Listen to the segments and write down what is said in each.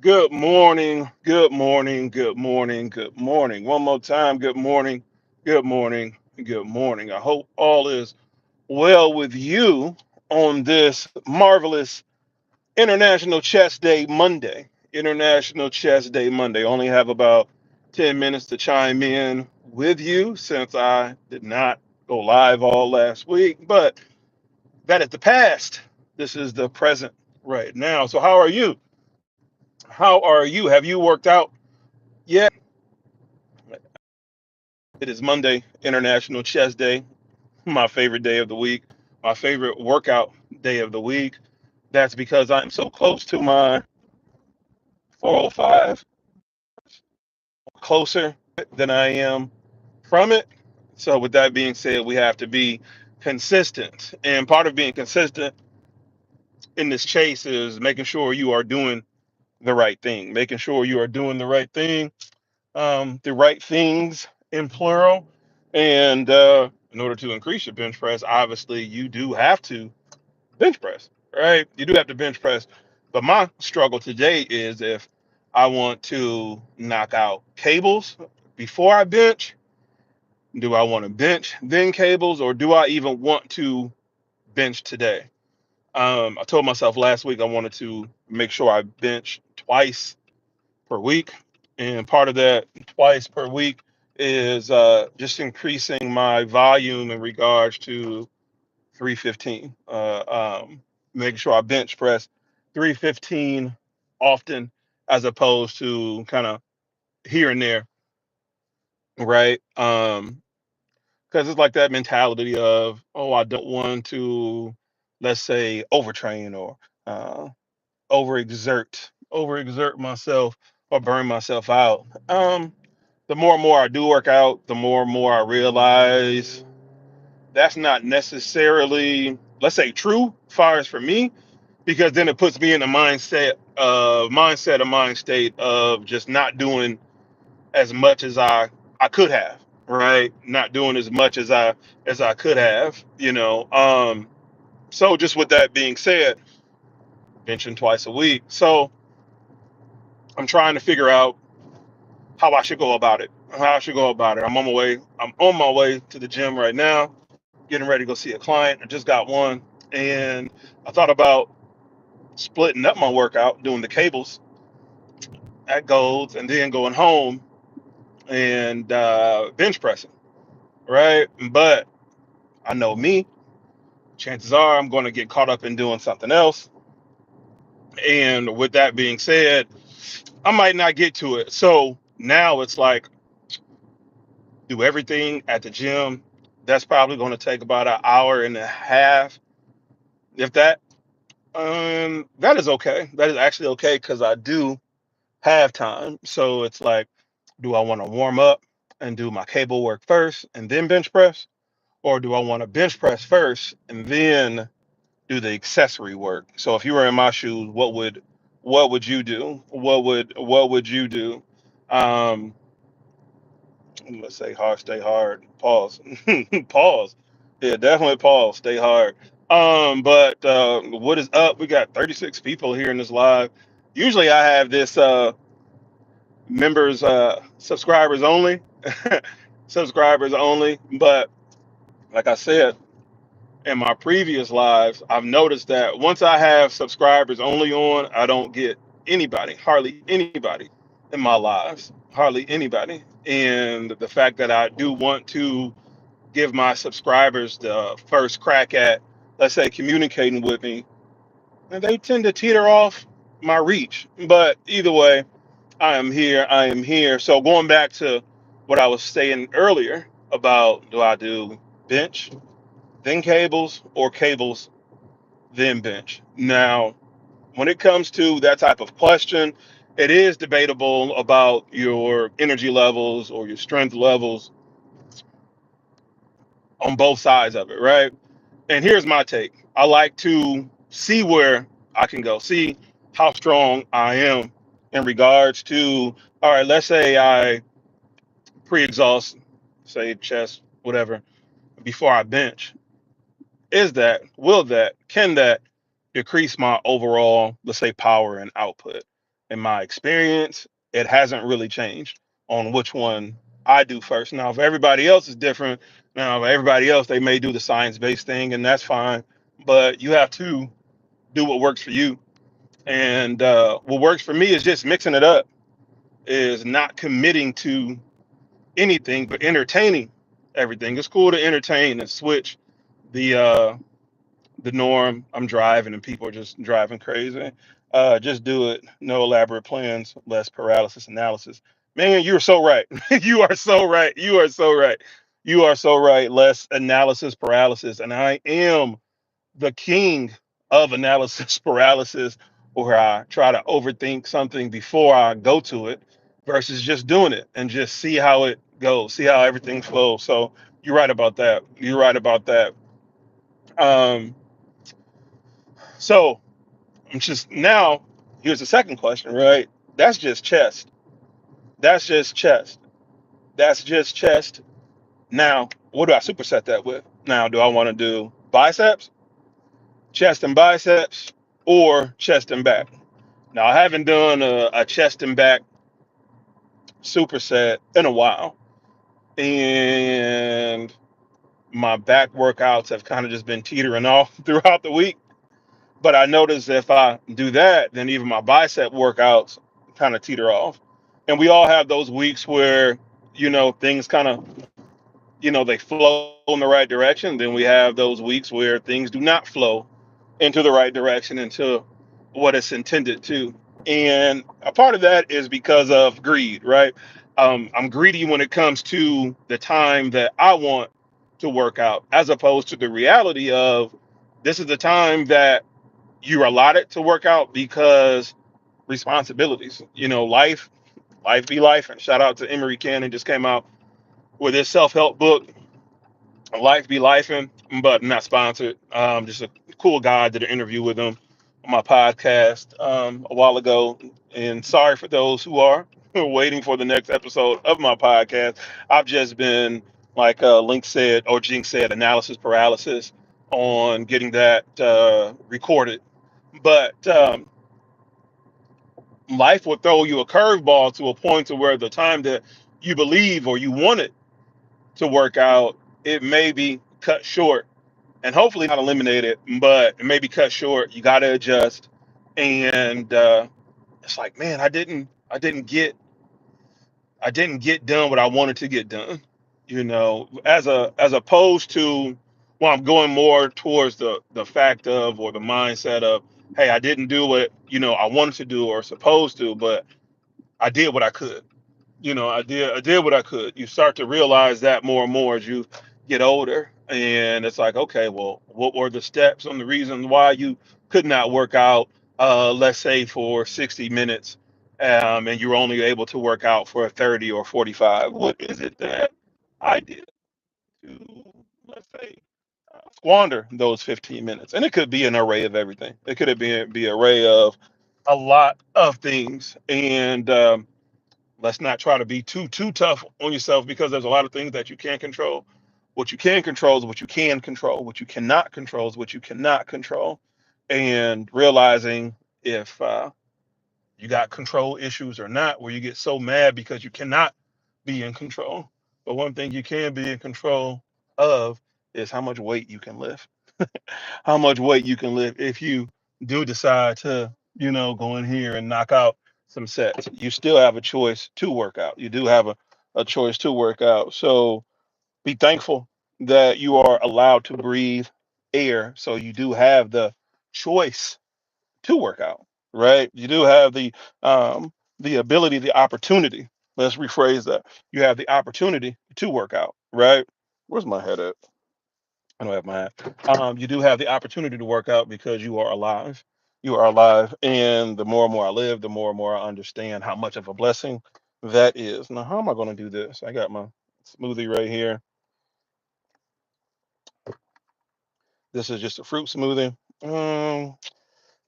Good morning, good morning, good morning, good morning. One more time, good morning, good morning, good morning. I hope all is well with you on this marvelous International Chess Day Monday. International Chess Day Monday. Only have about 10 minutes to chime in with you since I did not go live all last week, but that is the past. This is the present right now. So, how are you? How are you? Have you worked out yet? It is Monday, International Chess Day, my favorite day of the week, my favorite workout day of the week. That's because I'm so close to my 405, closer than I am from it. So, with that being said, we have to be consistent. And part of being consistent in this chase is making sure you are doing the right thing, making sure you are doing the right things in plural. And in order to increase your bench press, obviously you do have to bench press, right? You do have to bench press. But my struggle today is if I want to knock out cables before I bench, do I want to bench then cables, or do I even want to bench today? I told myself last week I wanted to make sure I bench twice per week. And part of that twice per week is just increasing my volume in regards to 315. Making sure I bench press 315 often as opposed to kind of here and there, right? Because it's like that mentality of, oh, I don't want to, let's say, overtrain or uh, overexert myself or burn myself out. The more and more I do work out, the more and more I realize that's not necessarily, let's say, true far as for me, because then it puts me in a mind state of just not doing as much as I could have, right? Not doing as much as I could have, you know. So just with that being said, benching twice a week. So I'm trying to figure out how I should go about it. How I should go about it. I'm on my way. I'm on my way to the gym right now, getting ready to go see a client. I just got one, and I thought about splitting up my workout, doing the cables at Golds, and then going home and bench pressing. Right, but I know me. Chances are I'm going to get caught up in doing something else. And with that being said, I might not get to it. So now it's like do everything at the gym. That's probably going to take about an hour and a half, if that. That is okay. That is actually okay because I do have time. So it's like, do I want to warm up and do my cable work first and then bench press, or do I want to bench press first and then do the accessory work? So if you were in my shoes, what would you do? What would you do? Um, let's say hard, stay hard. Pause. Pause. Yeah, definitely pause. Stay hard. But what is up? We got 36 people here in this live. Usually I have this members subscribers only. Subscribers only. But like I said in my previous lives, I've noticed that once I have subscribers only on, I don't get anybody, hardly anybody in my lives. Hardly anybody. And the fact that I do want to give my subscribers the first crack at, let's say, communicating with me, and they tend to teeter off my reach. But either way, I am here. I am here. So going back to what I was saying earlier about do I do bench, then cables, or cables, then bench? Now, when it comes to that type of question, it is debatable about your energy levels or your strength levels on both sides of it, right? And here's my take. I like to see where I can go, see how strong I am in regards to, all right, let's say I pre-exhaust, say chest, whatever, before I bench. Can that decrease my overall, let's say, power and output? in my experience, it hasn't really changed on which one I do first. Now, if everybody else is different, now if everybody else they may do the science-based thing, and that's fine. But you have to do what works for you. And what works for me is just mixing it up, is not committing to anything but entertaining everything. It's cool to entertain and switch the norm. I'm driving and people are just driving crazy. Just do it. No elaborate plans, less paralysis analysis. Man, you're so right. You are so right. You are so right. You are so right. Less analysis paralysis. And I am the king of analysis paralysis, where I try to overthink something before I go to it versus just doing it and just see how it goes, see how everything flows. So you're right about that. You're right about that. Um, so I'm just now, here's the second question, right? That's just chest. That's just chest. That's just chest. Now, what do I superset that with? Now, do I want to do biceps, chest and biceps, or chest and back? Now, I haven't done a chest and back superset in a while, and my back workouts have kind of just been teetering off throughout the week. But I notice if I do that, then even my bicep workouts kind of teeter off. And we all have those weeks where, things kind of, they flow in the right direction. Then we have those weeks where things do not flow into the right direction, into what it's intended to. And a part of that is because of greed, right? I'm greedy when it comes to the time that I want to work out, as opposed to the reality of this is the time that you're allotted to work out because responsibilities, life be life. And shout out to Emery Cannon, just came out with his self-help book, Life Be Lifing, but not sponsored. Just a cool guy. Did an interview with him on my podcast a while ago. And sorry for those who are waiting for the next episode of my podcast. I've just been, like Link said, or Jing said, analysis paralysis on getting that recorded. But life will throw you a curveball to a point to where the time that you believe or you want it to work out, it may be cut short, and hopefully not eliminated, but it may be cut short. You got to adjust. And it's like, man, I didn't get done what I wanted to get done. As opposed to, well, I'm going more towards the fact of, or the mindset of, hey, I didn't do what I wanted to do or supposed to, but I did what I could. I did what I could. You start to realize that more and more as you get older, and it's like, okay, well, what were the steps and the reasons why you could not work out, let's say for 60 minutes, and you were only able to work out for 30 or 45? What is it that I did to, let's say, squander those 15 minutes? And it could be an array of everything. It could be an array of a lot of things. And let's not try to be too tough on yourself, because there's a lot of things that you can't control. What you can control is what you can control. What you cannot control is what you cannot control. And realizing if you got control issues or not, where you get so mad because you cannot be in control. But one thing you can be in control of is how much weight you can lift. How much weight you can lift if you do decide to, go in here and knock out some sets. You still have a choice to work out. You do have a choice to work out. So be thankful that you are allowed to breathe air. So you do have the choice to work out, right? You do have the ability, the opportunity. Let's rephrase that. You have the opportunity to work out, right? Where's my head at? I don't have my hat. You do have the opportunity to work out because you are alive. You are alive. And the more and more I live, the more and more I understand how much of a blessing that is. Now, how am I going to do this? I got my smoothie right here. This is just a fruit smoothie.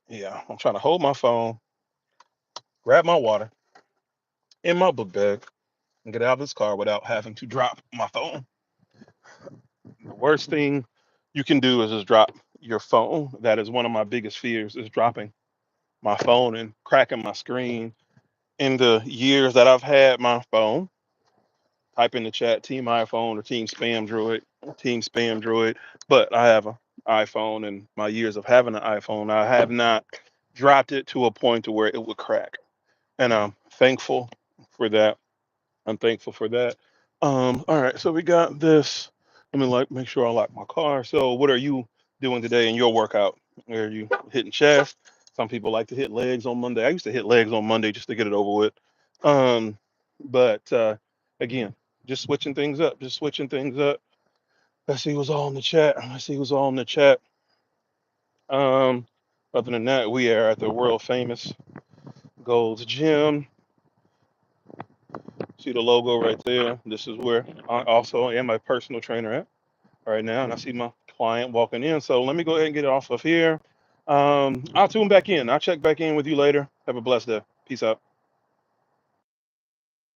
Yeah, I'm trying to hold my phone, grab my water in my book bag, and get out of this car without having to drop my phone. The worst thing you can do is just drop your phone. That is one of my biggest fears, is dropping my phone and cracking my screen. In the years that I've had my phone, type in the chat Team iPhone or Team Spam Droid. But I have an iPhone, and my years of having an iPhone, I have not dropped it to a point to where it would crack, and I'm thankful for that. I'm thankful for that. All right, so we got this. Let me make sure I lock my car. So, what are you doing today in your workout? Are you hitting chest? Some people like to hit legs on Monday. I used to hit legs on Monday just to get it over with. But again, just switching things up. Just switching things up. Let's see what's all in the chat. Let's see what's all in the chat. Um, Other than that, we are at the world famous Gold's Gym. See the logo right there. This is where I also am my personal trainer at right now, and I see my client walking in. So let me go ahead and get it off of here. I'll tune back in. I'll check back in with you later. Have a blessed day. Peace out.